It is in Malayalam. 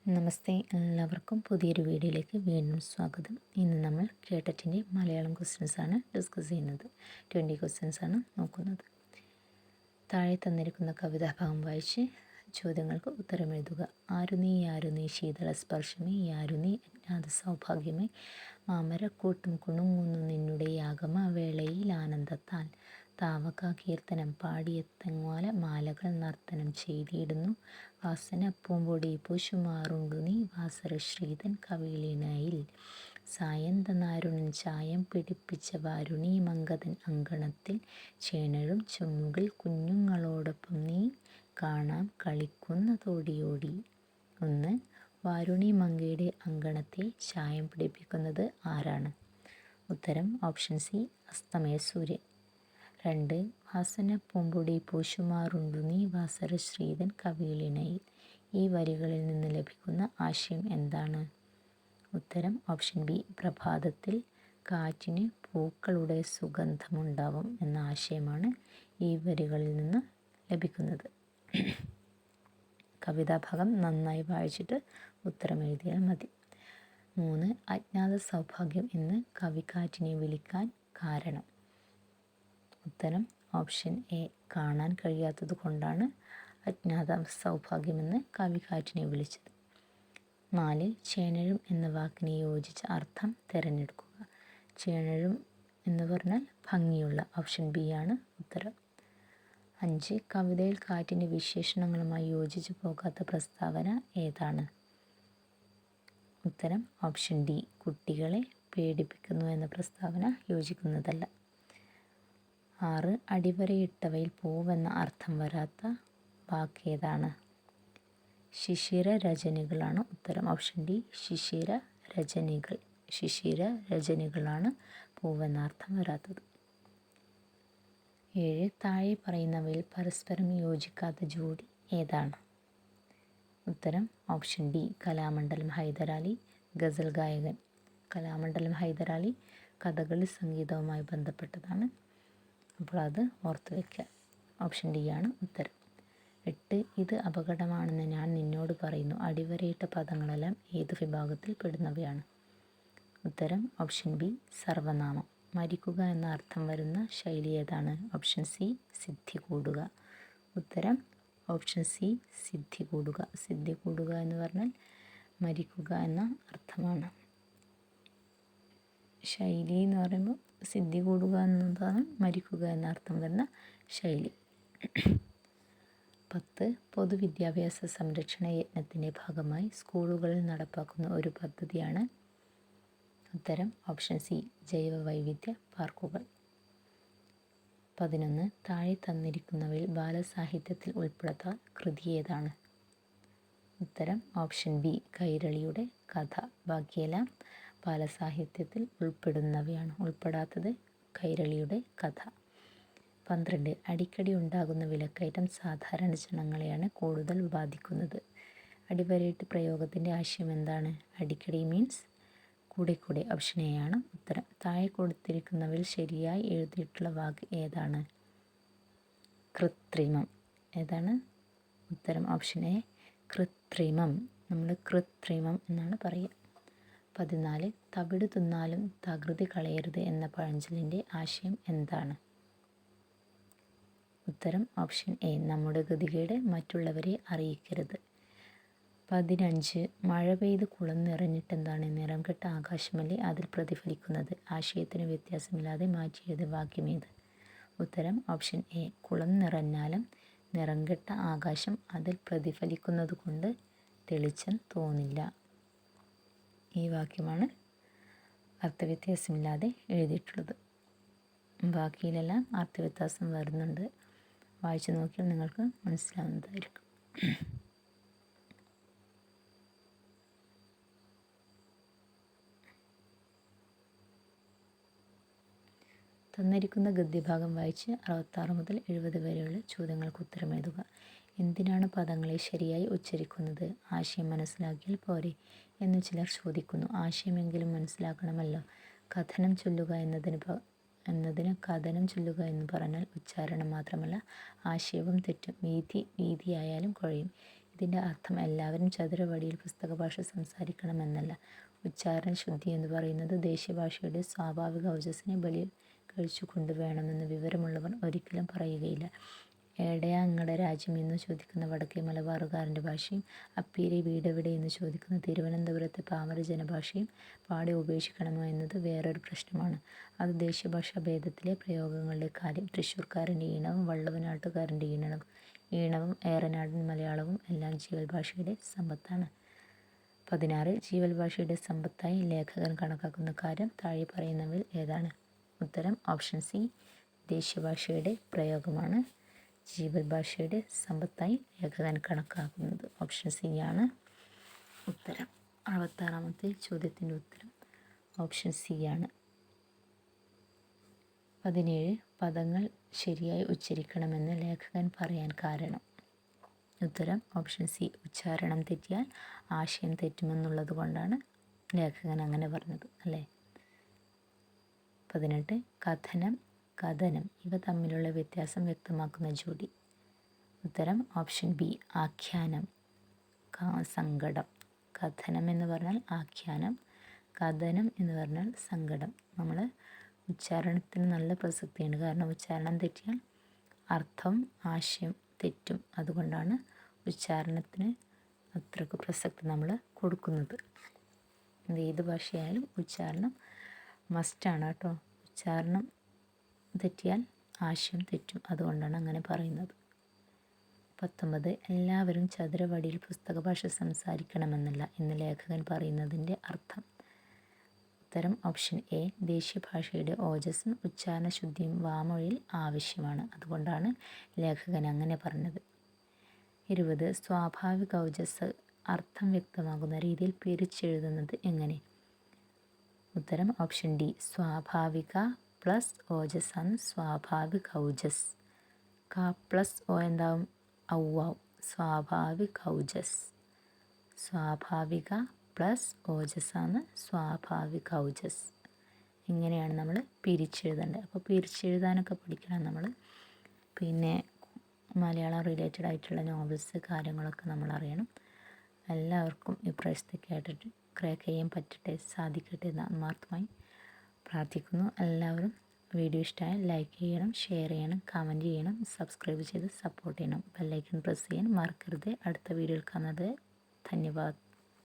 നമസ്തേ, എല്ലാവർക്കും പുതിയൊരു വീഡിയോയിലേക്ക് വീണ്ടും സ്വാഗതം. ഇന്ന് നമ്മൾ കേട്ടറ്റിൻ്റെ മലയാളം ക്വസ്റ്റ്യൻസാണ് ഡിസ്കസ് ചെയ്യുന്നത്. 20 ക്വസ്റ്റ്യൻസാണ് നോക്കുന്നത്. താഴെ തന്നിരിക്കുന്ന കവിതാഭാഗം വായിച്ച് ചോദ്യങ്ങൾക്ക് ഉത്തരം എഴുതുക. ആരു നീ ശീതള സ്പർശമേ, യാരു നീ അജ്ഞാത സൗഭാഗ്യമേ, മാമരക്കൂട്ടും കുണുങ്ങുന്നു നിന്നുടെ യാഗമ വേളയിൽ ആനന്ദത്താൽ, താവക കീർത്തനം പാടിയെത്തങ്ങോല മാലകൾ നർത്തനം ചെയ്തിടുന്നു, വാസന പൂമ്പൊടി പൂശുമാറുണ്ടു നീ വാസരശ്രീതൻ കവിളിണയിൽ, സായന്തനാരുണൻ ചായം പിടിപ്പിച്ച വാരുണി മങ്കതൻ അങ്കണത്തിൽ, ചേണഴും ചുമ്മുകിൽ കുഞ്ഞുങ്ങളോടൊപ്പം നീ കാണാം കളിക്കുന്നതോടിയോടി. 1. വാരുണി മങ്കയുടെ അങ്കണത്തെ ചായം പിടിപ്പിക്കുന്നത് ആരാണ്? ഉത്തരം ഓപ്ഷൻ സി, അസ്തമയ സൂര്യൻ. 2. വാസന പൂമ്പൊടി പൂശുമാറുണ്ടു നീ വാസരശ്രീതൻ കവിളിണയിൽ. ഈ വരികളിൽ നിന്ന് ലഭിക്കുന്ന ആശയം എന്താണ്? ഉത്തരം ഓപ്ഷൻ ബി, പ്രഭാതത്തിൽ കാറ്റിന് പൂക്കളുടെ സുഗന്ധമുണ്ടാവും എന്ന ആശയമാണ് ഈ വരികളിൽ നിന്ന് ലഭിക്കുന്നത്. കവിതാഭാഗം നന്നായി വായിച്ചിട്ട് ഉത്തരം എഴുതിയാൽ മതി. 3. അജ്ഞാത സൗഭാഗ്യം എന്ന് കവി കാറ്റിനെ വിളിക്കാൻ കാരണം? ഉത്തരം ഓപ്ഷൻ എ, കാണാൻ കഴിയാത്തത് കൊണ്ടാണ് അജ്ഞാത സൗഭാഗ്യമെന്ന് കവി കാറ്റിനെ വിളിച്ചത്. 4. ചേണഴും എന്ന വാക്കിന് യോജിച്ച അർത്ഥം തിരഞ്ഞെടുക്കുക. ചേണഴും എന്ന് പറഞ്ഞാൽ ഭംഗിയുള്ള. ഓപ്ഷൻ ബി ആണ് ഉത്തരം. 5. കവിതയിൽ കാറ്റിൻ്റെ വിശേഷണങ്ങളുമായി യോജിച്ചു പോകാത്ത പ്രസ്താവന ഏതാണ്? ഉത്തരം ഓപ്ഷൻ ഡി, കുട്ടികളെ പേടിപ്പിക്കുന്നു എന്ന പ്രസ്താവന യോജിക്കുന്നതല്ല. 6. അടിവരയിട്ടവയിൽ പൂവെന്ന അർത്ഥം വരാത്ത വാക്കേതാണ്? ശിശിര രജനികളാണ് ഉത്തരം. ഓപ്ഷൻ ഡി, ശിശിര രജനികളാണ് പൂവെന്ന അർത്ഥം വരാത്തത്. 7. താഴെ പറയുന്നവയിൽ പരസ്പരം യോജിക്കാത്ത ജോഡി ഏതാണ്? ഉത്തരം ഓപ്ഷൻ ഡി, കലാമണ്ഡലം ഹൈദരാലി ഗസൽ ഗായകൻ. കലാമണ്ഡലം ഹൈദരാലി കഥകളി സംഗീതവുമായി ബന്ധപ്പെട്ടതാണ്. അപ്പോൾ അത് ഓർത്തു വയ്ക്കുക. ഓപ്ഷൻ ഡി ആണ് ഉത്തരം. 8. ഇത് അപകടമാണെന്ന് ഞാൻ നിന്നോട് പറയുന്നു. അടിവരയിട്ട പദങ്ങളെല്ലാം ഏത് വിഭാഗത്തിൽ പെടുന്നവയാണ്? ഉത്തരം ഓപ്ഷൻ ബി, സർവനാമം. മരിക്കുക എന്ന അർത്ഥം വരുന്ന ശൈലി ഏതാണ്? ഓപ്ഷൻ സി, സിദ്ധി കൂടുക. ഉത്തരം ഓപ്ഷൻ സി, സിദ്ധി കൂടുക. സിദ്ധി കൂടുക എന്ന് പറഞ്ഞാൽ മരിക്കുക എന്ന അർത്ഥമാണ്. ശൈലി എന്ന് പറയുമ്പോൾ സിദ്ധി കൂടുക എന്നതാണ് മരിക്കുക എന്ന അർത്ഥം വരുന്ന ശൈലി. 10. പൊതുവിദ്യാഭ്യാസ സംരക്ഷണ യജ്ഞത്തിൻ്റെ ഭാഗമായി സ്കൂളുകളിൽ നടപ്പാക്കുന്ന ഒരു പദ്ധതിയാണ്? ഉത്തരം ഓപ്ഷൻ സി, ജൈവ വൈവിധ്യ പാർക്കുകൾ. 11. താഴെ തന്നിരിക്കുന്നവയിൽ ബാലസാഹിത്യത്തിൽ ഉൾപ്പെടുത്താത്ത കൃതി ഏതാണ്? ഉത്തരം ഓപ്ഷൻ ബി, കൈരളിയുടെ കഥ. ബാക്കിയെല്ലാം ബാലസാഹിത്യത്തിൽ ഉൾപ്പെടുന്നവയാണ്. ഉൾപ്പെടാത്തത് കൈരളിയുടെ കഥ. 12. അടിക്കടി ഉണ്ടാകുന്ന വിലക്കയറ്റം സാധാരണ ജനങ്ങളെയാണ് കൂടുതൽ ബാധിക്കുന്നത്. അടിവരയിട്ട് പ്രയോഗത്തിൻ്റെ ആശയം എന്താണ്? അടിക്കടി മീൻസ് കൂടെ കൂടെ. ഓപ്ഷൻ എ ആണ് ഉത്തരം. താഴെ കൊടുത്തിരിക്കുന്നവയിൽ ശരിയായി എഴുതിയിട്ടുള്ള വാക്ക് ഏതാണ്? കൃത്രിമം. ഏതാണ്? ഉത്തരം ഓപ്ഷൻ എ, കൃത്രിമം. നമ്മൾ കൃത്രിമം എന്നാണ് പറയുക. 14. തവിട് തിന്നാലും തകൃതി കളയരുത് എന്ന പഴഞ്ചൊല്ലിൻ്റെ ആശയം എന്താണ്? ഉത്തരം ഓപ്ഷൻ എ, നമ്മുടെ ഗതികേട് മറ്റുള്ളവരെ അറിയിക്കരുത്. 15. മഴ പെയ്ത് കുളം നിറഞ്ഞിട്ടെന്താണ്? നിറം കെട്ട ആകാശമല്ലേ അതിൽ പ്രതിഫലിക്കുന്നത്. ആശയത്തിന് വ്യത്യാസമില്ലാതെ മാറ്റി എഴുതിയ വാക്യമേത്? ഉത്തരം ഓപ്ഷൻ എ, കുളം നിറഞ്ഞാലും നിറം കെട്ട ആകാശം അതിൽ പ്രതിഫലിക്കുന്നത് കൊണ്ട് തെളിച്ചം തോന്നില്ല. ഈ വാക്യമാണ് അർത്ഥവ്യത്യാസമില്ലാതെ എഴുതിയിട്ടുള്ളത്. ബാക്കിയിലെല്ലാം അർത്ഥവ്യത്യാസം വരുന്നുണ്ട്. വായിച്ചു നോക്കിയാൽ നിങ്ങൾക്ക് മനസ്സിലാവുന്നതായിരിക്കും. തന്നിരിക്കുന്ന ഗദ്യഭാഗം വായിച്ച് 66 മുതൽ 70 വരെയുള്ള ചോദ്യങ്ങൾക്ക് ഉത്തരം എഴുതുക. എന്തിനാണ് പദങ്ങളെ ശരിയായി ഉച്ചരിക്കുന്നത്? ആശയം മനസ്സിലാക്കിയാൽ പോരെ എന്ന് ചിലർ ചോദിക്കുന്നു. ആശയമെങ്കിലും മനസ്സിലാക്കണമല്ലോ. കഥനം ചൊല്ലുക എന്നതിന് കഥനം ചൊല്ലുക എന്ന് പറഞ്ഞാൽ ഉച്ചാരണം മാത്രമല്ല ആശയവും തെറ്റും. വീതിയായാലും കുഴയും. ഇത് ഇതിൻ്റെ അർത്ഥം എല്ലാവരും ചതുരവടിയിൽ പുസ്തക ഭാഷ സംസാരിക്കണമെന്നല്ല. ഉച്ചാരണ ശുദ്ധി എന്ന് പറയുന്നത് ദേശീയഭാഷയുടെ സ്വാഭാവിക ഔജസ്സിനെ ബലി കഴിച്ചുകൊണ്ട് വേണമെന്ന് വിവരമുള്ളവർ ഒരിക്കലും പറയുകയില്ല. എവിടെയാ നിങ്ങളുടെ രാജ്യം എന്ന് ചോദിക്കുന്ന വടക്കേ മലബാറുകാരൻ്റെ ഭാഷയും അപ്പീരെ വീടെവിടെ എന്ന് ചോദിക്കുന്ന തിരുവനന്തപുരത്തെ പാമര ജനഭാഷയും പാടെ ഉപേക്ഷിക്കണമോ എന്നത് വേറൊരു പ്രശ്നമാണ്. അത് ദേശീയഭാഷാ ഭേദത്തിലെ പ്രയോഗങ്ങളുടെ കാര്യം. തൃശ്ശൂർക്കാരൻ്റെ ഈണവും വള്ളവനാട്ടുകാരൻ്റെ ഈണവും ഏറനാടൻ മലയാളവും എല്ലാം ജീവൽ ഭാഷയുടെ സമ്പത്താണ്. 16 ജീവൽ ഭാഷയുടെ സമ്പത്തായി ലേഖകൻ കണക്കാക്കുന്ന കാര്യം താഴെ പറയുന്നവയിൽ ഏതാണ്? ഉത്തരം ഓപ്ഷൻ സി, ദേശീയഭാഷയുടെ പ്രയോഗമാണ് ജീവൽ ഭാഷയുടെ സമ്പത്തായി ലേഖകൻ കണക്കാക്കുന്നത്. ഓപ്ഷൻ സി ആണ് ഉത്തരം. 66ാമത്തെ ചോദ്യത്തിൻ്റെ ഉത്തരം ഓപ്ഷൻ സി ആണ്. 17 പദങ്ങൾ ശരിയായി ഉച്ചരിക്കണമെന്ന് ലേഖകൻ പറയാൻ കാരണം? ഉത്തരം ഓപ്ഷൻ സി, ഉച്ചാരണം തെറ്റിയാൽ ആശയം തെറ്റുമെന്നുള്ളത് കൊണ്ടാണ് ലേഖകൻ അങ്ങനെ പറഞ്ഞത് അല്ലേ. 18 കഥനം, കഥനം ഇവ തമ്മിലുള്ള വ്യത്യാസം വ്യക്തമാക്കുന്ന ജോഡി? ഉത്തരം ഓപ്ഷൻ ബി, ആഖ്യാനം, സങ്കടം. കഥനം എന്ന് പറഞ്ഞാൽ ആഖ്യാനം, കഥനം എന്ന് പറഞ്ഞാൽ സങ്കടം. നമ്മൾ ഉച്ചാരണത്തിന് നല്ല പ്രസക്തിയുണ്ട്. കാരണം ഉച്ചാരണം തെറ്റിയാൽ അർത്ഥം ആശയം തെറ്റും. അതുകൊണ്ടാണ് ഉച്ചാരണത്തിന് അത്രയ്ക്ക് പ്രസക്തി നമ്മൾ കൊടുക്കുന്നത്. ഏത് ഭാഷയായാലും ഉച്ചാരണം മസ്റ്റാണ് കേട്ടോ. ഉച്ചാരണം തെറ്റിയാൽ ആശയം തെറ്റും. അതുകൊണ്ടാണ് അങ്ങനെ പറയുന്നത്. 19 എല്ലാവരും ചതുരവടിയിൽ പുസ്തക ഭാഷ സംസാരിക്കണമെന്നല്ല എന്ന് ലേഖകൻ പറയുന്നതിൻ്റെ അർത്ഥം? ഉത്തരം ഓപ്ഷൻ എ, ദേശീയഭാഷയുടെ ഓജസ്സും ഉച്ചാരണ ശുദ്ധിയും വാമൊഴിയിൽ ആവശ്യമാണ്. അതുകൊണ്ടാണ് ലേഖകൻ അങ്ങനെ പറഞ്ഞത്. 20 സ്വാഭാവിക ഔജസ് അർത്ഥം വ്യക്തമാകുന്ന രീതിയിൽ പിരിച്ചെഴുതുന്നത് എങ്ങനെ? ഉത്തരം ഓപ്ഷൻ ഡി, സ്വാഭാവിക പ്ലസ് ഓജസ് ആണ് സ്വാഭാവിക ഔജസ്. ക പ്ലസ് ഓ എന്താവും? ഔവാവും. സ്വാഭാവിക ഔജസ്. സ്വാഭാവിക പ്ലസ് ഓജസ് ആണ് സ്വാഭാവിക ഔജസ്. ഇങ്ങനെയാണ് നമ്മൾ പിരിച്ചെഴുതേണ്ടത്. അപ്പോൾ പിരിച്ചെഴുതാനൊക്കെ പഠിക്കണം നമ്മൾ. പിന്നെ മലയാളം റിലേറ്റഡ് ആയിട്ടുള്ള നോവൽസ് കാര്യങ്ങളൊക്കെ നമ്മൾ അറിയണം. എല്ലാവർക്കും ഈ പ്രാവശ്യത്തേക്കായിട്ട് ക്രാക്ക് ചെയ്യാൻ പറ്റട്ടെ, സാധിക്കട്ടെ എന്ന് ആത്മാർത്ഥമായി പ്രാർത്ഥിക്കുന്നു. എല്ലാവരും വീഡിയോ ഇഷ്ടമായാൽ ലൈക്ക് ചെയ്യണം, ഷെയർ ചെയ്യണം, കമൻറ്റ് ചെയ്യണം, സബ്സ്ക്രൈബ് ചെയ്ത് സപ്പോർട്ട് ചെയ്യണം. ബെല്ലൈക്കൺ പ്രസ് ചെയ്യാൻ മറക്കരുത്. അടുത്ത വീഡിയോയിൽ കാണുന്നത് ധന്യവാദ്.